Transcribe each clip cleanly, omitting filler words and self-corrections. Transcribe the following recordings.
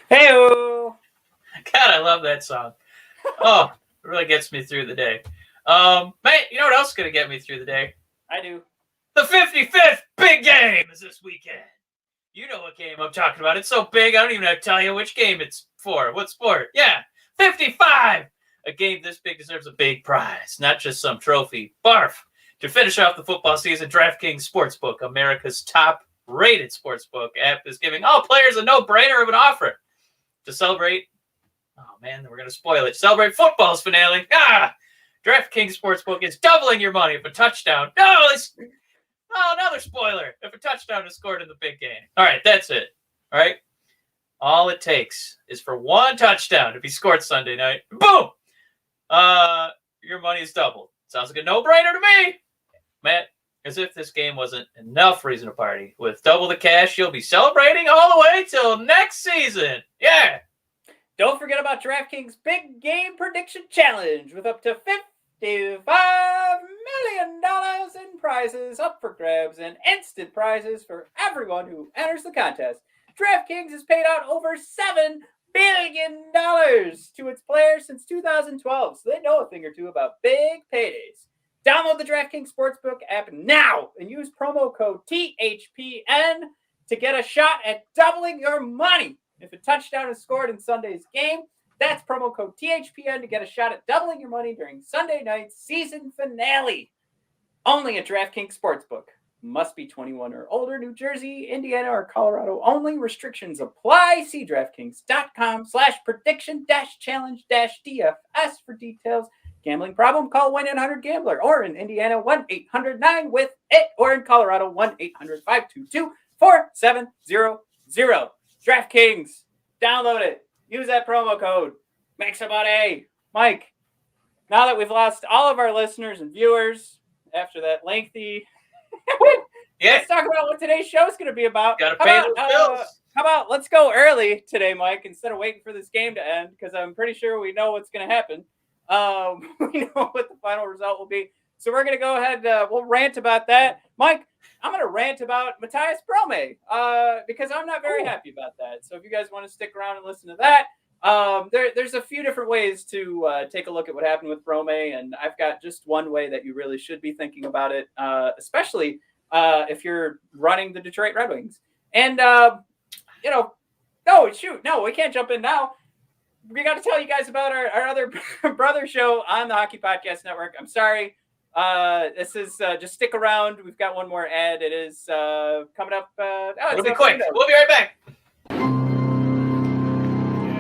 Hey-o! God, I love that song. Oh, it really gets me through the day. Man, you know what else is going to get me through the day? I do. The 55th big game is this weekend. You know what game I'm talking about. It's so big, I don't even have to tell you which game it's for. What sport? Yeah, 55! A game this big deserves a big prize, not just some trophy. Barf! To finish off the football season, DraftKings Sportsbook, America's top-rated sportsbook app, is giving all players a no-brainer of an offer. To celebrate, oh man, we're going to spoil it. Celebrate football's finale. DraftKings Sportsbook is doubling your money if a touchdown. Another spoiler. If a touchdown is scored in the big game. All right, that's it. All right. All it takes is for one touchdown to be scored Sunday night. Boom! Your money is doubled. Sounds like a no-brainer to me. Matt, as if this game wasn't enough reason to party. With double the cash, you'll be celebrating all the way till next season. Yeah. Don't forget about DraftKings Big Game Prediction Challenge with up to $55 million in prizes up for grabs and instant prizes for everyone who enters the contest. DraftKings has paid out over $7 billion to its players since 2012, so they know a thing or two about big paydays. Download the DraftKings Sportsbook app now and use promo code THPN to get a shot at doubling your money. If a touchdown is scored in Sunday's game, that's promo code THPN to get a shot at doubling your money during Sunday night's season finale. Only at DraftKings Sportsbook. Must be 21 or older. New Jersey, Indiana, or Colorado only. Restrictions apply. See DraftKings.com/prediction-challenge-DFS for details. Gambling problem? Call 1-800-GAMBLER. Or in Indiana, 1-800-9-WITH-IT. Or in Colorado, 1-800-522-4700. DraftKings. Download it. Use that promo code. Make some money. Mike, now that we've lost all of our listeners and viewers after that lengthy... Let's talk about what today's show is going to be about. Gotta pay those bills. How about let's go early today, Mike, instead of waiting for this game to end, because I'm pretty sure we know what's going to happen. We know what the final result will be. So we're going to go ahead. We'll rant about that. Mike, I'm going to rant about Mathias Brome because I'm not very happy about that. So if you guys want to stick around and listen to that, there's a few different ways to take a look at what happened with Brome, and I've got just one way that you really should be thinking about it, especially if you're running the Detroit Red Wings. And, no, we can't jump in now. We got to tell you guys about our other brother show on the Hockey Podcast Network. I'm sorry. This is just stick around. We've got one more ad. It is coming up. It'll be quick. We'll be right back.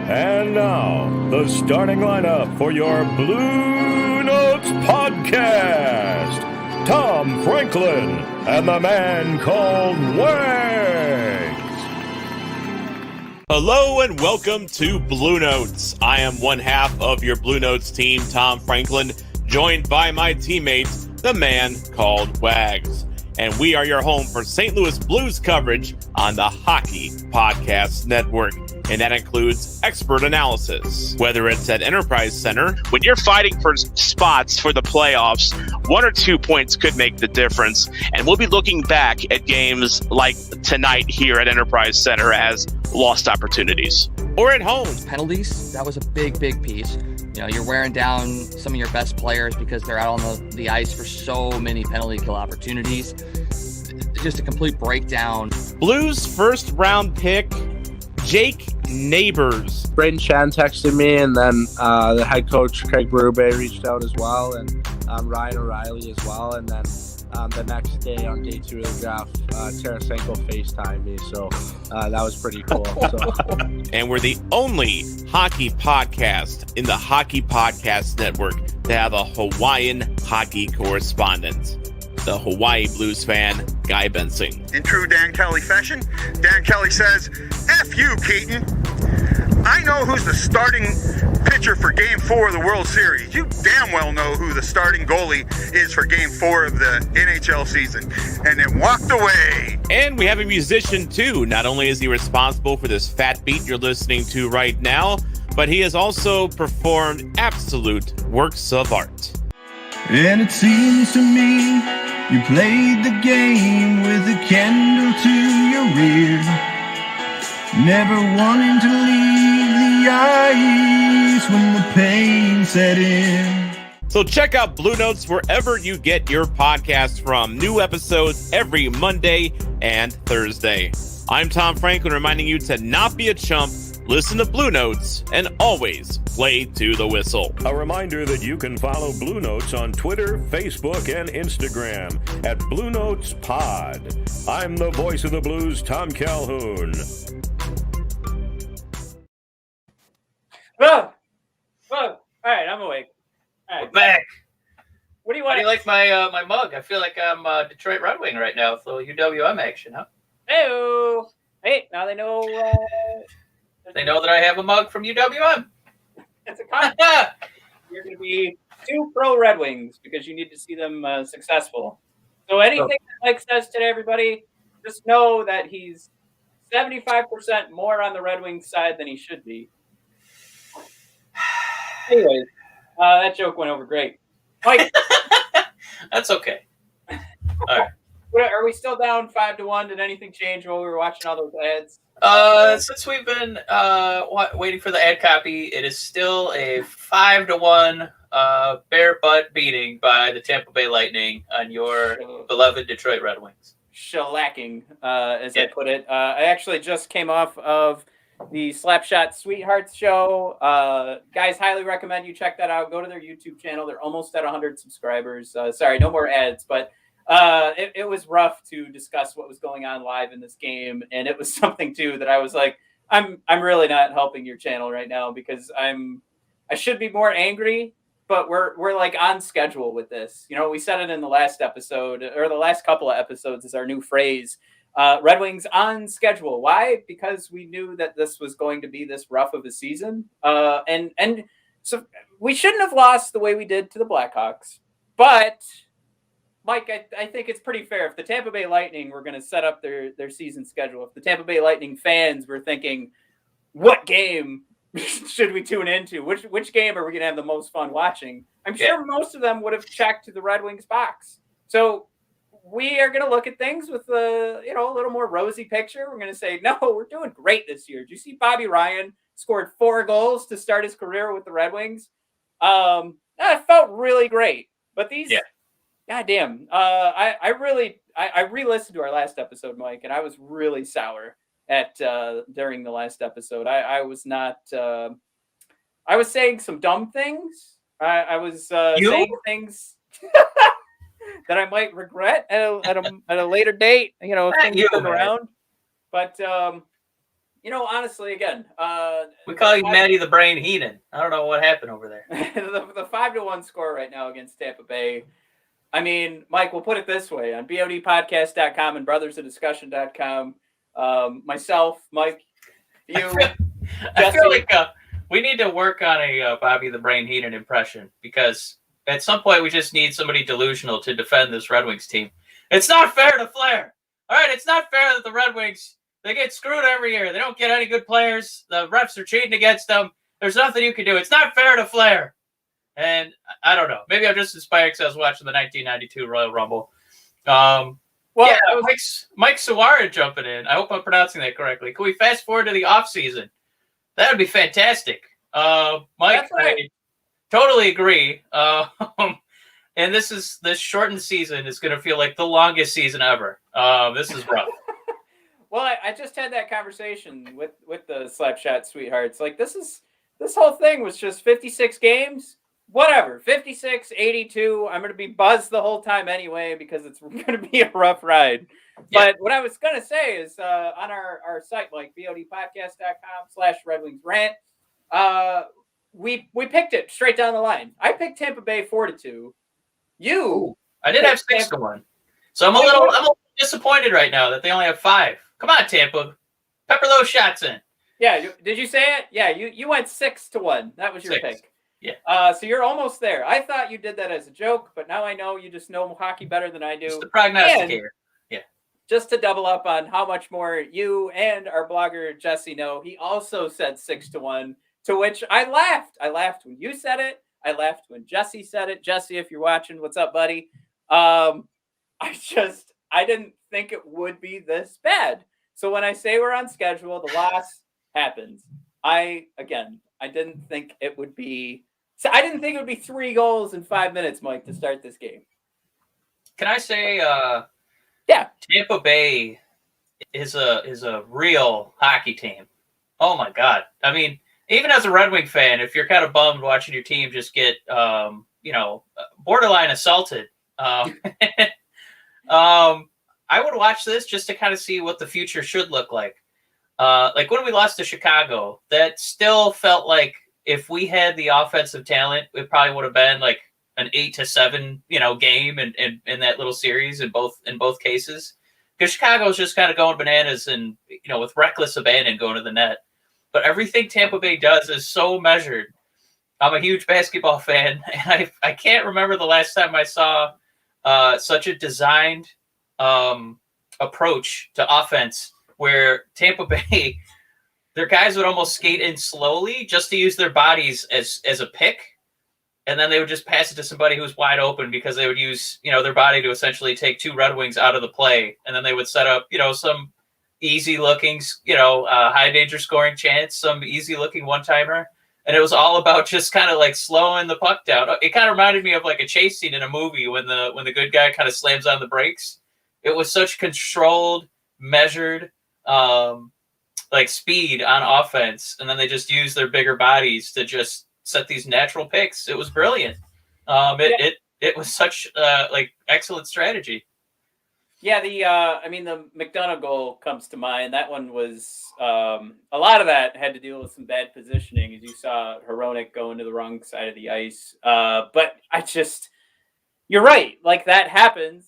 And now, the starting lineup for your Blue Notes podcast. Tom Franklin and the man called Wags. Hello and welcome to Blue Notes. I am one half of your Blue Notes team, Tom Franklin, joined by my teammate, the man called Wags. And we are your home for St. Louis Blues coverage on the Hockey Podcast Network. And that includes expert analysis, whether it's at Enterprise Center. When you're fighting for spots for the playoffs, 1 or 2 points could make the difference. And we'll be looking back at games like tonight here at Enterprise Center as lost opportunities. Or at home. Penalties, that was a big piece. You know, you're wearing down some of your best players because they're out on the ice for so many penalty kill opportunities. Just a complete breakdown. Blues first round pick, Jake Neighbors. Braden Shan texted me, and then the head coach, Craig Berube, reached out as well, and Ryan O'Reilly as well. And then the next day, on day 2 of the draft, Tarasenko FaceTimed me, so that was pretty cool. So. And we're the only hockey podcast in the Hockey Podcast Network to have a Hawaiian hockey correspondent. The Hawaii Blues fan, Guy Bensing. In true Dan Kelly fashion, Dan Kelly says, F you, Keaton. I know who's the starting pitcher for Game 4 of the World Series. You damn well know who the starting goalie is for Game 4 of the NHL season. And then walked away. And we have a musician, too. Not only is he responsible for this fat beat you're listening to right now, but he has also performed absolute works of art. And it seems to me you played the game with a candle to your rear, never wanting to leave the ice when the pain set in. So check out Blue Notes wherever you get your podcasts from. New episodes every Monday and Thursday. I'm Tom Franklin, reminding you to not be a chump, listen to Blue Notes, and always play to the whistle. A reminder that you can follow Blue Notes on Twitter, Facebook, and Instagram at Blue Notes Pod. I'm the voice of the Blues, Tom Calhoun. Whoa! All right, I'm awake. All right. We're back. What do you How want? do you like my mug? I feel like I'm Detroit Red Wing right now with a little UWM action, huh? Hey-o. Hey, now they know. They know that I have a mug from UWM. It's a contest. You're going to be 2 pro Red Wings because you need to see them successful. So anything that Mike says today, everybody, just know that he's 75% more on the Red Wings side than he should be. Anyways, that joke went over great. Mike. That's okay. All right. Are we still down 5-1? Did anything change while we were watching all those ads? Since we've been waiting for the ad copy, it is still a 5-1 bare butt beating by the Tampa Bay Lightning on your beloved Detroit Red Wings. Shellacking, as I put it. I actually just came off of the Slapshot Sweethearts show. Guys, highly recommend you check that out. Go to their YouTube channel. They're almost at 100 subscribers. Sorry, no more ads, but it was rough to discuss what was going on live in this game, and it was something too that I was like, I'm really not helping your channel right now because I should be more angry, but we're like on schedule with this. You know, we said it in the last episode or the last couple of episodes is our new phrase. Red Wings on schedule. Why? Because we knew that this was going to be this rough of a season, and so we shouldn't have lost the way we did to the Blackhawks, but. Mike, I think it's pretty fair. If the Tampa Bay Lightning were going to set up their season schedule, if the Tampa Bay Lightning fans were thinking, what game should we tune into? Which game are we going to have the most fun watching? I'm sure most of them would have checked the Red Wings box. So we are going to look at things with a little more rosy picture. We're going to say, no, we're doing great this year. Did you see Bobby Ryan scored 4 goals to start his career with the Red Wings? That felt really great. But these... Yeah. God damn. I re-listened to our last episode, Mike, and I was really sour at during the last episode. I was not I was saying some dumb things. I was saying things that I might regret at a later date, if things turn around. But honestly, again, we call you Matty the Brain Heenan. I don't know what happened over there. the 5-1 score right now against Tampa Bay. I mean, Mike, we'll put it this way. On bodpodcast.com and brothersofdiscussion.com, myself, Mike, you. I feel like we need to work on a Bobby the Brain Heenan impression because at some point we just need somebody delusional to defend this Red Wings team. It's not fair to Flair. All right, it's not fair that the Red Wings, they get screwed every year. They don't get any good players. The refs are cheating against them. There's nothing you can do. It's not fair to Flair. And I don't know. Maybe I'm just inspired because I was watching the 1992 Royal Rumble. Mike Sawara jumping in. I hope I'm pronouncing that correctly. Can we fast forward to the off season? That would be fantastic. Mike, I totally agree. And this shortened season is going to feel like the longest season ever. This is rough. Well, I just had that conversation with the Slapshot Sweethearts. Like this whole thing was just 56 games. Whatever, 56, 82. I'm going to be buzzed the whole time anyway because it's going to be a rough ride. Yeah. But what I was going to say is on our site, like bodpodcast.com/Red Wings Rant, we picked it straight down the line. I picked Tampa Bay 4-2. I did have 6-1. So I'm a little disappointed right now that they only have 5. Come on, Tampa. Pepper those shots in. Yeah, did you say it? Yeah, you went 6-1. That was your 6. pick. Yeah. So you're almost there. I thought you did that as a joke, but now I know you just know hockey better than I do. Just the prognosticator. And just to double up on how much more you and our blogger Jesse know, he also said 6-1, to which I laughed. I laughed when you said it. I laughed when Jesse said it. Jesse, if you're watching, what's up, buddy? I didn't think it would be this bad. So when I say we're on schedule, the loss happens. I didn't think it would be. So I didn't think it would be 3 goals in 5 minutes, Mike, to start this game. Can I say? Yeah. Tampa Bay is a real hockey team. Oh my God! I mean, even as a Red Wing fan, if you're kind of bummed watching your team just get borderline assaulted, I would watch this just to kind of see what the future should look like. Like when we lost to Chicago, that still felt like if we had the offensive talent, it probably would have been like an 8-7, game in that little series in both cases. Because Chicago was just kind of going bananas and, with reckless abandon going to the net. But everything Tampa Bay does is so measured. I'm a huge basketball fan, and I can't remember the last time I saw such a designed approach to offense where Tampa Bay, their guys would almost skate in slowly just to use their bodies as a pick. And then they would just pass it to somebody who's wide open because they would use, their body to essentially take 2 Red Wings out of the play. And then they would set up, some easy looking, high danger scoring chance, some easy looking one-timer. And it was all about just kind of like slowing the puck down. It kind of reminded me of like a chase scene in a movie when the good guy kind of slams on the brakes. It was such controlled, measured, speed on offense. And then they just use their bigger bodies to just set these natural picks. It was brilliant. It was such excellent strategy. Yeah, the McDonough goal comes to mind. That one was a lot of that had to deal with some bad positioning, as you saw Hronek go into the wrong side of the ice. But you're right. Like that happens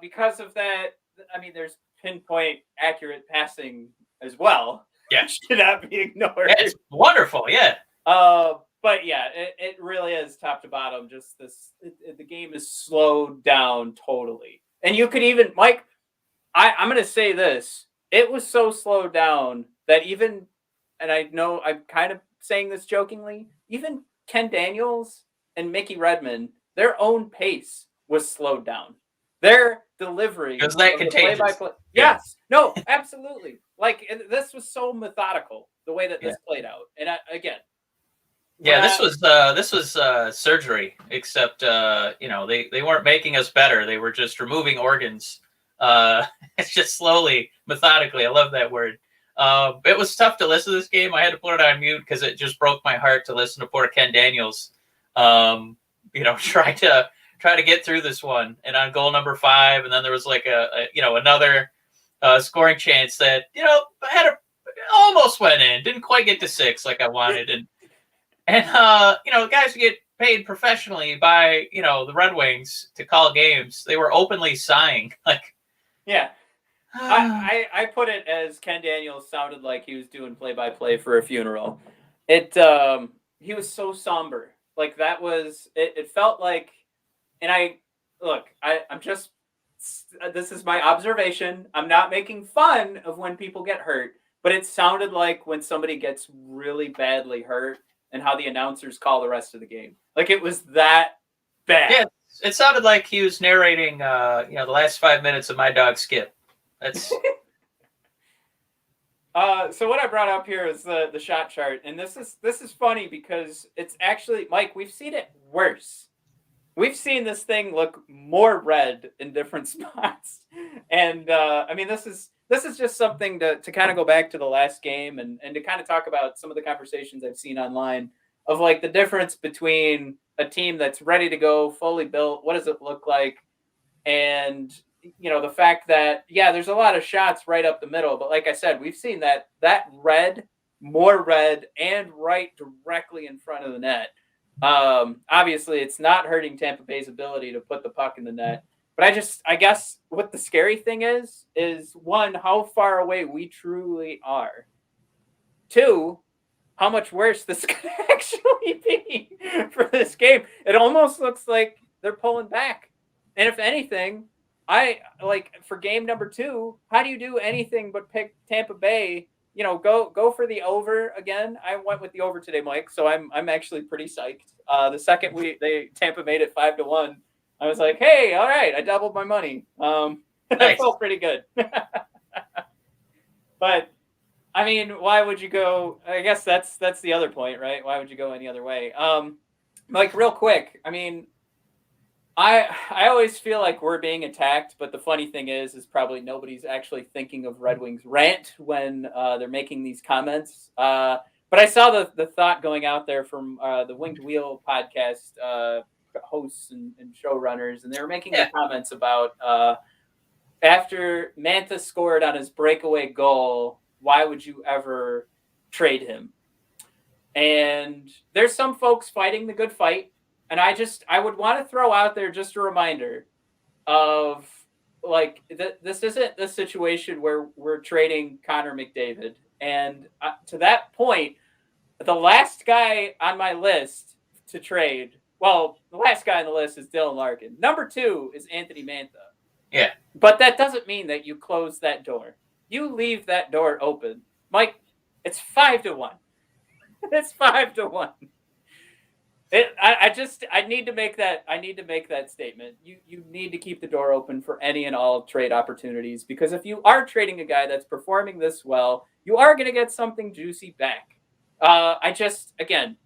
because of that. I mean, there's pinpoint accurate passing as well. Yeah, should not be ignored. Yeah, it's wonderful. Yeah. But yeah, it really is top to bottom. Just the game is slowed down totally. And you could even, Mike, I'm going to say this. It was so slowed down that even, and I know I'm kind of saying this jokingly, even Ken Daniels and Mickey Redmond, their own pace was slowed down. Their delivery. Was that contagious? Play-by-play. Yes. No, absolutely. This was so methodical, the way that this played out. And again. Yeah, this was surgery, except they weren't making us better. They were just removing organs. It's just slowly, methodically. I love that word. It was tough to listen to this game. I had to put it on mute because it just broke my heart to listen to poor Ken Daniels. Try to get through this one. And on goal number 5, and then there was like another scoring chance that almost went in. Didn't quite get to 6 like I wanted, and guys who get paid professionally by, the Red Wings to call games, they were openly sighing. Yeah. I put it as Ken Daniels sounded like he was doing play-by-play for a funeral. He was so somber. Like that was, it felt like, and I'm just, this is my observation. I'm not making fun of when people get hurt, but it sounded like when somebody gets really badly hurt, and how the announcers call the rest of the game. Like it was that bad. Yeah, it sounded like he was narrating, the last 5 minutes of My Dog Skip. That's. So what I brought up here is the shot chart, and this is funny because it's actually, Mike, we've seen it worse. We've seen this thing look more red in different spots, and this is just something to kind of go back to the last game and to kind of talk about some of the conversations I've seen online of like the difference between a team that's ready to go, fully built. What does it look like? And, the fact that, there's a lot of shots right up the middle. But like I said, we've seen that red, more red, and right directly in front of the net. Obviously, it's not hurting Tampa Bay's ability to put the puck in the net. But I guess what the scary thing is one, how far away we truly are. Two, how much worse this could actually be for this game. It almost looks like they're pulling back. And if anything, I like for game number 2, how do you do anything but pick Tampa Bay? You know, go for the over again. I went with the over today, Mike, so I'm actually pretty psyched. The second Tampa made it 5-1, I was like, hey, all right, I doubled my money. Nice. I felt pretty good. But I mean, why would you go? I guess that's the other point, right? Why would you go any other way? Like real quick, I mean, I always feel like we're being attacked, but the funny thing is probably nobody's actually thinking of Red Wings Rant when they're making these comments. But I saw the thought going out there from the Winged Wheel podcast hosts and showrunners, and they were making the comments about after Mantha scored on his breakaway goal, why would you ever trade him? And there's some folks fighting the good fight. And I would want to throw out there just a reminder of like, this isn't the situation where we're trading Connor McDavid. And to that point, the last guy on my list to trade, well, the last guy on the list is Dylan Larkin. Number 2 is Anthony Mantha. Yeah. But that doesn't mean that you close that door. You leave that door open. Mike, it's 5-1. It's 5-1. I need to make that statement. You need to keep the door open for any and all trade opportunities, because if you are trading a guy that's performing this well, you are going to get something juicy back. Again,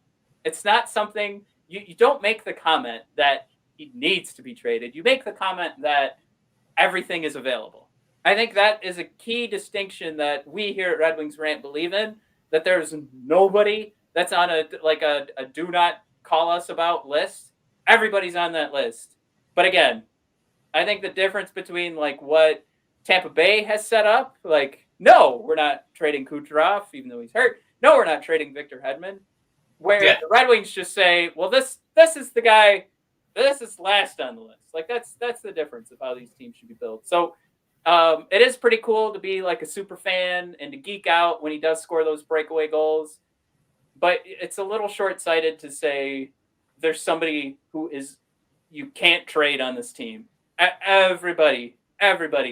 it's not something you don't make the comment that he needs to be traded. You make the comment that everything is available. I think that is a key distinction that we here at Red Wings Rant believe in, that there's nobody that's on a do not call us about list. Everybody's on that list. But again, I think the difference between like what Tampa Bay has set up, like, no, we're not trading Kucherov, even though he's hurt. No, we're not trading Victor Hedman. Where the Red Wings just say, well, this is the guy, this is last on the list. Like that's the difference of how these teams should be built. So it is pretty cool to be like a super fan and to geek out when he does score those breakaway goals. But it's a little short-sighted to say there's somebody who is you can't trade on this team. Everybody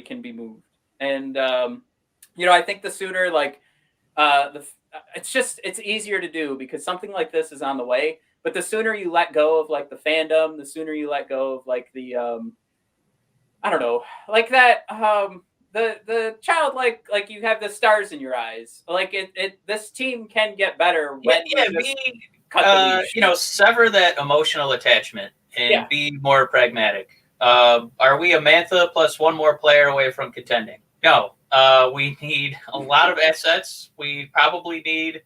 can be moved, and I think the sooner it's easier to do because something like this is on the way. But the sooner you let go of like the fandom, the sooner you let go of like the I don't know, like that. The child like you have the stars in your eyes. Like this team can get better when sever that emotional attachment and be more pragmatic. Are we a Mantha plus one more player away from contending? No. We need a lot of assets. We probably need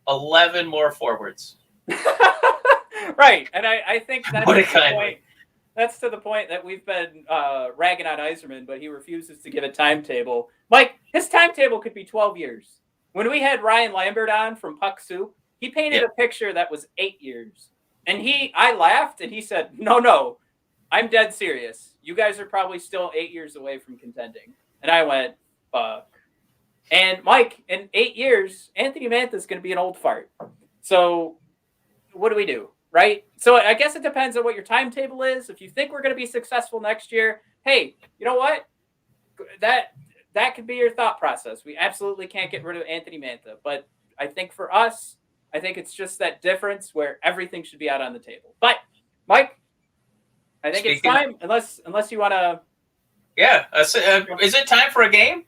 11 more forwards. Right, and I think that's the point. That's to the point that we've been ragging on Yzerman, but he refuses to give a timetable. Mike, his timetable could be 12 years. When we had Ryan Lambert on from Puck Soup, he painted a picture that was 8 years. And I laughed, and he said, no, I'm dead serious. You guys are probably still 8 years away from contending. And I went, fuck. And Mike, in 8 years, Anthony Mantha is going to be an old fart. So what do we do? Right? So I guess it depends on what your timetable is. If you think we're going to be successful next year, hey, you know what? That could be your thought process. We absolutely can't get rid of Anthony Mantha. But I think for us, I think it's just that difference where everything should be out on the table. But, Mike, I think it's time, unless you want to... Yeah. Is it time for a game?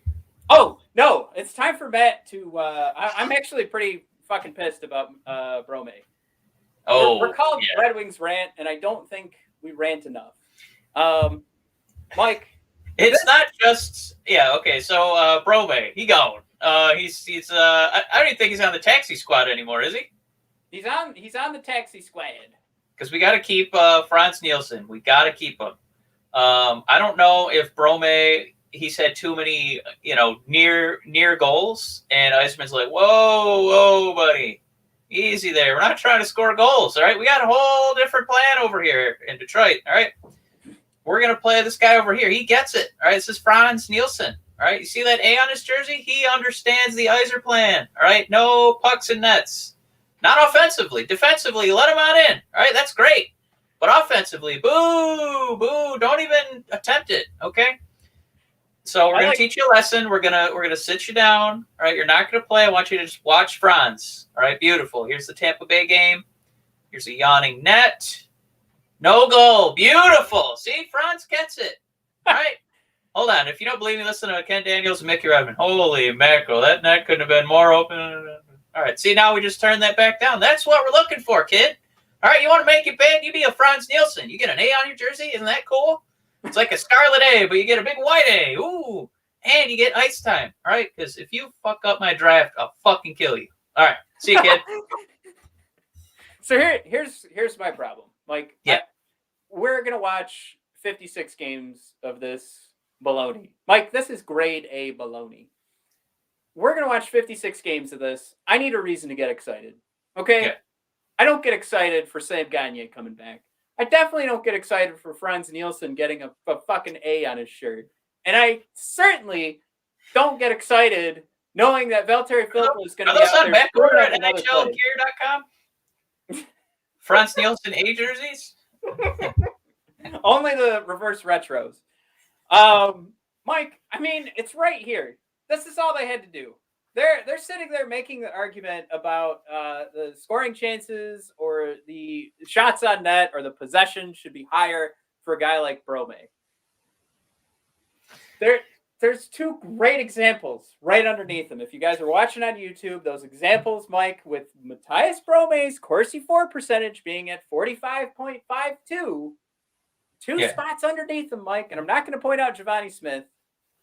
Oh, no. It's time for Matt to... I'm actually pretty fucking pissed about Brome. Oh, we're called Red Wings Rant, and I don't think we rant enough. Mike, it's not just okay. So Brome, he gone. He's I don't even think he's on the taxi squad anymore, is he? He's on the taxi squad because we got to keep Franz Nielsen. We got to keep him. I don't know if Brome. He's had too many near goals, and Yzerman's like, whoa, buddy. Easy there. We're not trying to score goals, all right? We got a whole different plan over here in Detroit, all right? We're going to play this guy over here. He gets it. All right. This is Franz Nielsen. All right. You see that A on his jersey? He understands the Iser plan. All right. No pucks and nets. Not offensively. Defensively, let him on in. All right. That's great. But offensively, boo, boo. Don't even attempt it. Okay. So we're going to teach you a lesson. We're gonna sit you down. All right. You're not going to play. I want you to just watch Franz. All right. Beautiful. Here's the Tampa Bay game. Here's a yawning net. No goal. Beautiful. See, Franz gets it. All right. Hold on. If you don't believe me, listen to Ken Daniels and Mickey Redmond. Holy mackerel. That net couldn't have been more open. All right. See, now we just turned that back down. That's what we're looking for, kid. All right. You want to make it big? You be a Franz Nielsen. You get an A on your jersey. Isn't that cool? It's like a scarlet A, but you get a big white A. Ooh. And you get ice time. All right. Because if you fuck up my draft, I'll fucking kill you. All right. See you, kid. So here's my problem. Like, yeah. We're going to watch 56 games of this baloney. Mike, this is grade A baloney. We're going to watch 56 games of this. I need a reason to get excited. Okay? Yeah. I don't get excited for Sam Gagner coming back. I definitely don't get excited for Franz Nielsen getting a fucking A on his shirt. And I certainly don't get excited knowing that Valtteri Filppula is going to be out there scoring at NHLgear.com. Franz Nielsen A jerseys? Only the reverse retros. Mike, I mean, it's right here. This is all they had to do. They're sitting there making the argument about the scoring chances or the shots on net or the possession should be higher for a guy like Brome. There's two great examples right underneath them. If you guys are watching on YouTube, those examples, Mike, with Mathias Brome's Corsi 4 percentage being at 45.52, two spots underneath them, Mike. And I'm not going to point out Giovanni Smith.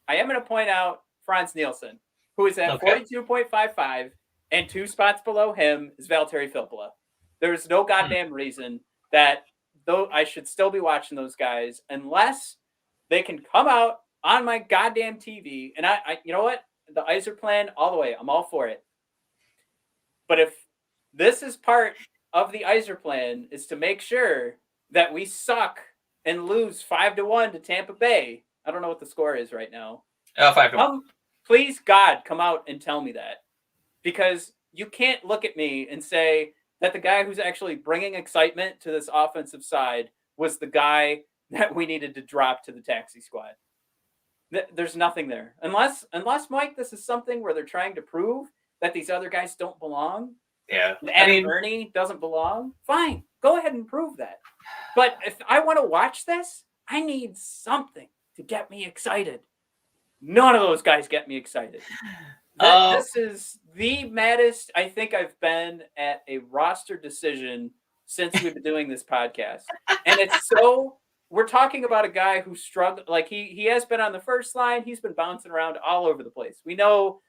I am going to point out Franz Nielsen, who is at 42.55, and 2 spots below him is Valtteri Filppula. There's no goddamn reason that though I should still be watching those guys unless they can come out on my goddamn TV. And I you know what? The Iser plan all the way. I'm all for it. But if this is part of the Iser plan is to make sure that we suck and lose 5-1 to Tampa Bay. I don't know what the score is right now. 5-1. Please, God, come out and tell me that. Because you can't look at me and say that the guy who's actually bringing excitement to this offensive side was the guy that we needed to drop to the taxi squad. There's nothing there. Unless, Mike, this is something where they're trying to prove that these other guys don't belong. Yeah. And Ernie doesn't belong. Fine. Go ahead and prove that. But if I want to watch this, I need something to get me excited. None of those guys get me excited. This is the maddest I think I've been at a roster decision since we've been doing this podcast. And it's so... We're talking about a guy who struggled. Like he has been on the first line. He's been bouncing around all over the place. We know,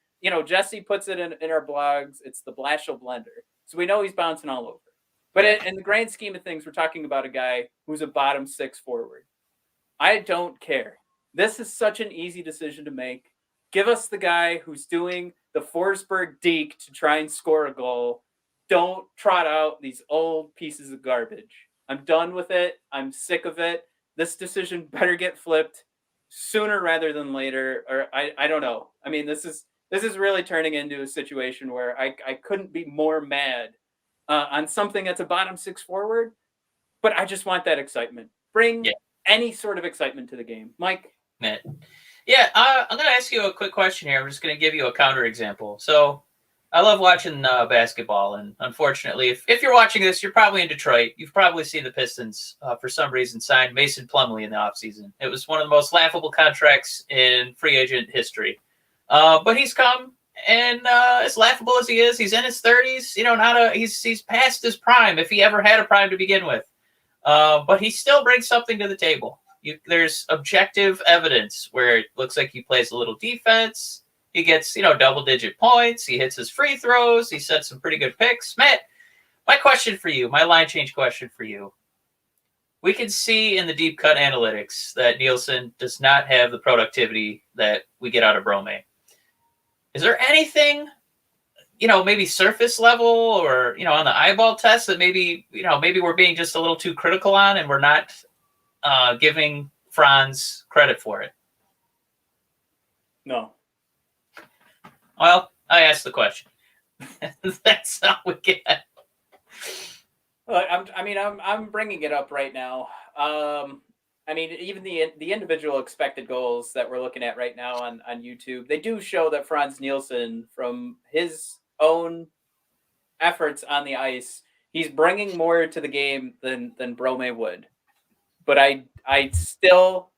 Jesse puts it in our blogs. It's the Blashill blender. So we know he's bouncing all over. But in the grand scheme of things, we're talking about a guy who's a bottom 6 forward. I don't care. This is such an easy decision to make. Give us the guy who's doing the Forsberg deke to try and score a goal. Don't trot out these old pieces of garbage. I'm done with it. I'm sick of it. This decision better get flipped sooner rather than later, or I don't know. I mean, this is really turning into a situation where I couldn't be more mad on something that's a bottom 6 forward, but I just want that excitement. Bring any sort of excitement to the game. Mike? Yeah, I'm going to ask you a quick question here. I'm just going to give you a counter example. So I love watching basketball, and unfortunately, if you're watching this, you're probably in Detroit. You've probably seen the Pistons, for some reason, sign Mason Plumlee in the offseason. It was one of the most laughable contracts in free agent history. But he's come, and as laughable as he is, he's in his 30s. He's past his prime, if he ever had a prime to begin with. But he still brings something to the table. There's objective evidence where it looks like he plays a little defense. He gets, double-digit points. He hits his free throws. He sets some pretty good picks. Matt, my question for you, my line change question for you. We can see in the deep cut analytics that Nielsen does not have the productivity that we get out of Brome. Is there anything, maybe surface level or, on the eyeball test that maybe we're being just a little too critical on and we're not giving Franz credit for it? No. Well, I asked the question. That's all we get. Look, I'm bringing it up right now. I mean, even the individual expected goals that we're looking at right now on YouTube, they do show that Franz Nielsen, from his own efforts on the ice, he's bringing more to the game than Brome would. But I still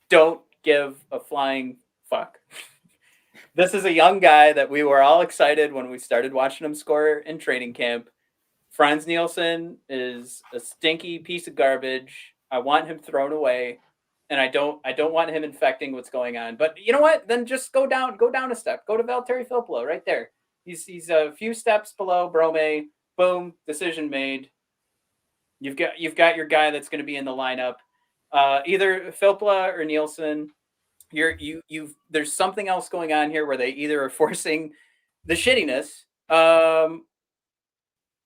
don't give a flying fuck. This is a young guy that we were all excited when we started watching him score in training camp. Franz Nielsen is a stinky piece of garbage. I want him thrown away, and I don't want him infecting what's going on. But you know what? Then just go down a step. Go to Valtteri Filppula right there. He's a few steps below Brome. Boom, decision made. You've got your guy that's going to be in the lineup. Either Filppula or Nielsen. There's something else going on here where they either are forcing the shittiness,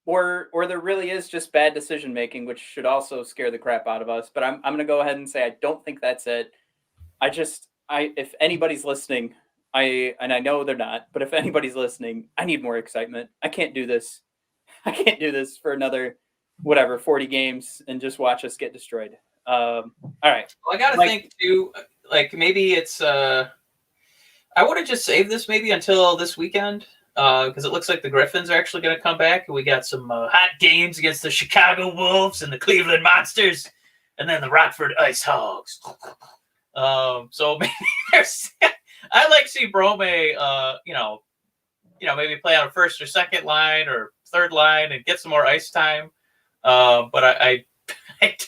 or there really is just bad decision making, which should also scare the crap out of us. But I'm going to go ahead and say I don't think that's it. If anybody's listening, I know they're not, but if anybody's listening, I need more excitement. I can't do this. I can't do this for another 40 games and just watch us get destroyed. All right. Well, I gotta think too. Like maybe it's. I would have just saved this maybe until this weekend. Because it looks like the Griffins are actually going to come back. And we got some hot games against the Chicago Wolves and the Cleveland Monsters, and then the Rockford Ice Hogs. So maybe there's. I'd like to see Brome, maybe play on a first or second line or third line and get some more ice time. But I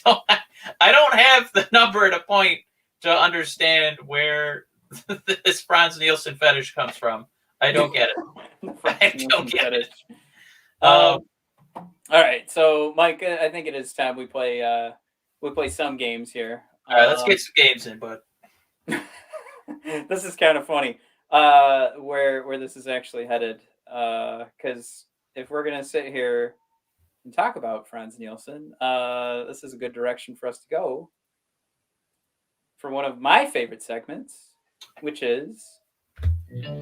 don't have the number at a point to understand where this Franz Nielsen fetish comes from. I don't get it. I don't get it. All right, so Mike, I think it is time we play some games here. All right, let's get some games in, bud. This is kind of funny where this is actually headed, because if we're gonna sit here and talk about Franz Nielsen, this is a good direction for us to go for one of my favorite segments, which is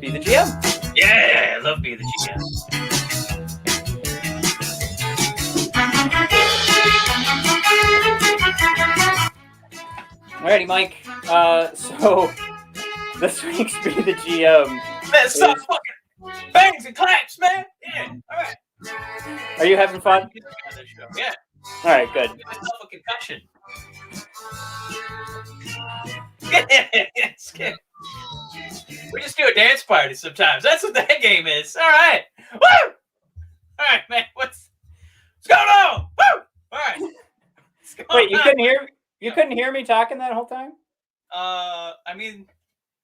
Be the GM. Yeah, I love Be the GM. Alrighty, Mike. So this week's Be the GM. Man, stop fucking bangs and claps, man. Yeah, all right. Are you having fun? Yeah. All right, good. Give myself a concussion. We just do a dance party sometimes. That's what that game is. All right. Woo! All right, man. What's going on? Woo! All right. Wait, you couldn't hear me talking that whole time? I mean,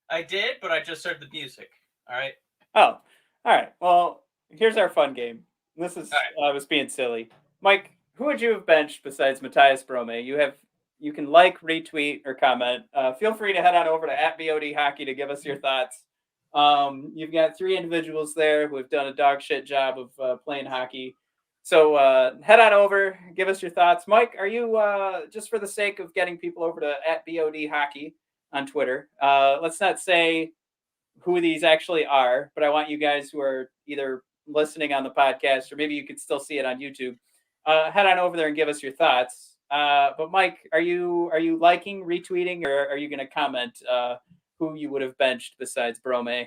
I did, but I just heard the music. All right. Oh, all right. Well, here's our fun game. This is I was being silly. Mike, who would you have benched besides Mathias Brome? You can like, retweet, or comment. Feel free to head on over to @BODHockey to give us your thoughts. You've got 3 individuals there who have done a dog shit job of playing hockey. So head on over, give us your thoughts. Mike, are you, just for the sake of getting people over to @BODHockey on Twitter, let's not say who these actually are, but I want you guys who are either listening on the podcast or maybe you could still see it on YouTube, head on over there and give us your thoughts. But Mike, are you liking, retweeting, or are you going to comment who you would have benched besides Brome?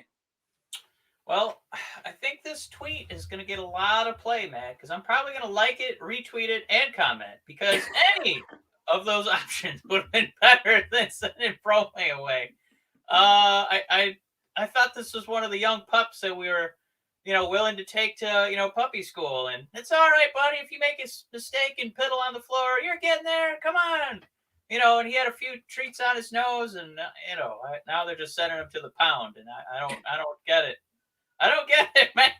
Well, I think this tweet is going to get a lot of play, man, because I'm probably going to like it, retweet it, and comment, because any of those options would have been better than sending Brome away. I thought this was one of the young pups that we were, willing to take to, puppy school. And it's all right, buddy. If you make a mistake and piddle on the floor, you're getting there. Come on. And he had a few treats on his nose and, now they're just sending him to the pound. And I don't get it. I don't get it, man.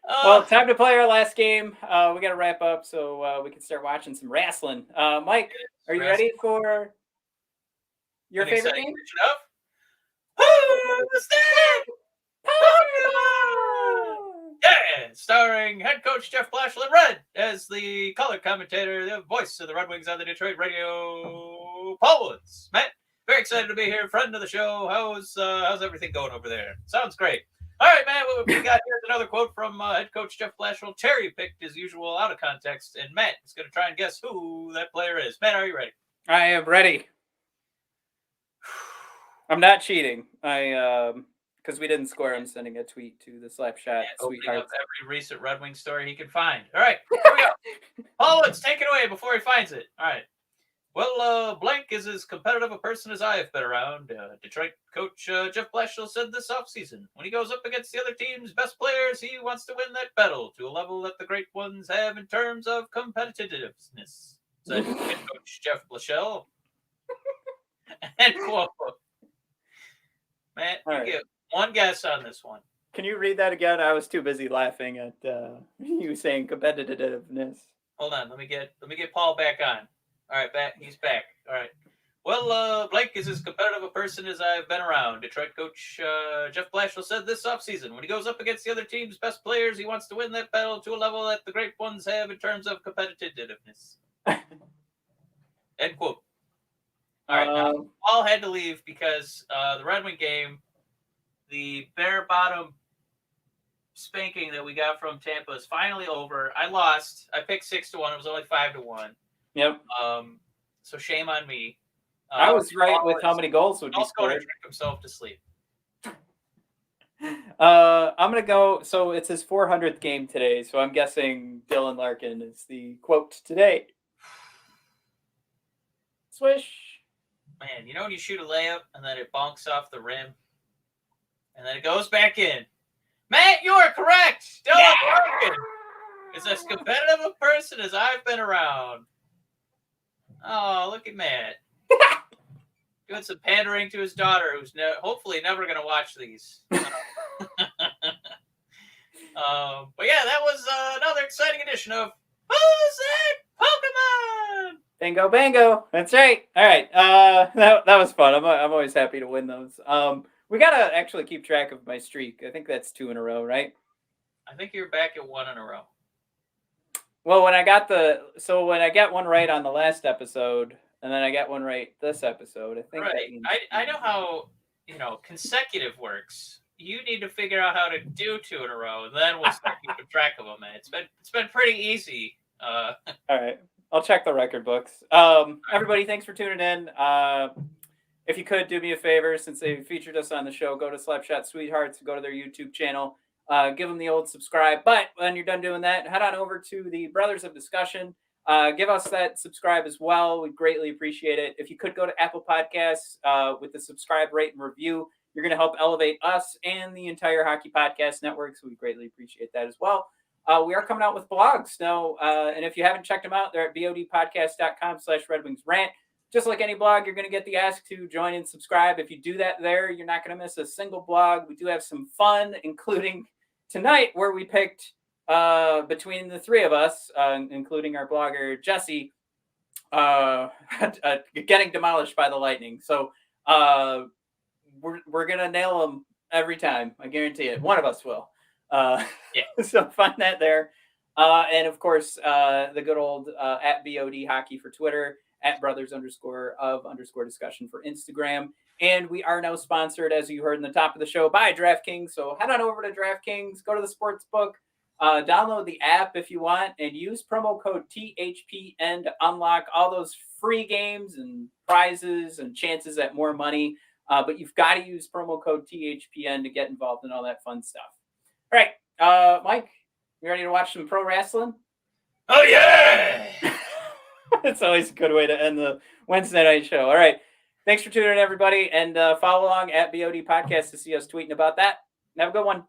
Well, time to play our last game. We got to wrap up so we can start watching some wrestling. Mike, are you ready for your favorite game? Who's that? Yeah, starring featuring head coach Jeff Blashill in red as the color commentator, the voice of the Red Wings on the Detroit radio, Paul Woods. Matt, very excited to be here, friend of the show. How's everything going over there? Sounds great. All right, man, what we got here is another quote from head coach Jeff Blashill, cherry-picked as usual out of context, and Matt is going to try and guess who that player is. Matt, are you ready? I am ready. I'm not cheating. Because we didn't score, I'm sending a tweet to the Slapshot Opening up every recent Red Wing story he can find. All right, here we go. Paul, let's take it away before he finds it. All right. Well, blank is as competitive a person as I have been around. Detroit coach Jeff Blashill said this offseason, when he goes up against the other team's best players, he wants to win that battle to a level that the great ones have in terms of competitiveness. Said head coach Jeff Blashill. End quote. Matt, you get one guess on this one. Can you read that again? I was too busy laughing at you saying competitiveness. Hold on, let me get Paul back on. All right, he's back. All right. Well, Blake is as competitive a person as I've been around. Detroit coach Jeff Blashill said this offseason, when he goes up against the other team's best players, he wants to win that battle to a level that the great ones have in terms of competitiveness. End quote. All right, now, Paul had to leave because the Red Wing game, the bare bottom spanking that we got from Tampa is finally over. I lost. I picked 6-1. It was only 5-1. Yep. So shame on me. I was right with how many goals would be scored. He's going to drink himself to sleep. I'm going to go. So it's his 400th game today. So I'm guessing Dylan Larkin is the quote today. Swish. Man, you know when you shoot a layup and then it bonks off the rim and then it goes back in? Matt, you are correct. Dylan Larkin is as competitive a person as I've been around. Oh, look at Matt. Doing some pandering to his daughter, who's hopefully never going to watch these. But yeah, that was another exciting edition of Who's That Pokemon? Bingo, bango. That's right. All right. That was fun. I'm always happy to win those. We got to actually keep track of my streak. I think that's 2 in a row, right? I think you're back at 1 in a row. Well, when I got one right on the last episode, and then I got one right this episode, I think. Right. I know how consecutive works. You need to figure out how to do 2 in a row, and then we'll start keeping track of them. Man, it's been pretty easy. All right, I'll check the record books. Everybody, thanks for tuning in. If you could do me a favor, since they featured us on the show, go to Slapshot Sweethearts, go to their YouTube channel. Give them the old subscribe. But when you're done doing that, head on over to the Brothers of Discussion. Give us that subscribe as well. We'd greatly appreciate it. If you could go to Apple Podcasts with the subscribe, rate, and review, you're going to help elevate us and the entire Hockey Podcast Network. So we greatly appreciate that as well. We are coming out with blogs now. And if you haven't checked them out, they're at bodpodcast.com/Red Wings Rant. Just like any blog, you're going to get the ask to join and subscribe. If you do that there, you're not going to miss a single blog. We do have some fun, including tonight, where we picked between the 3 of us, including our blogger Jesse, getting demolished by the Lightning. So we're gonna nail them every time. I guarantee it. One of us will. So find that there, and of course the good old at BOD Hockey for Twitter, at brothers_of_discussion for Instagram. And we are now sponsored, as you heard in the top of the show, by DraftKings. So head on over to DraftKings, go to the sportsbook, download the app if you want, and use promo code THPN to unlock all those free games and prizes and chances at more money. But you've got to use promo code THPN to get involved in all that fun stuff. All right, Mike, you ready to watch some pro wrestling? Oh, yeah! It's always a good way to end the Wednesday night show. All right. Thanks for tuning in, everybody. And follow along at BOD Podcast to see us tweeting about that. Have a good one.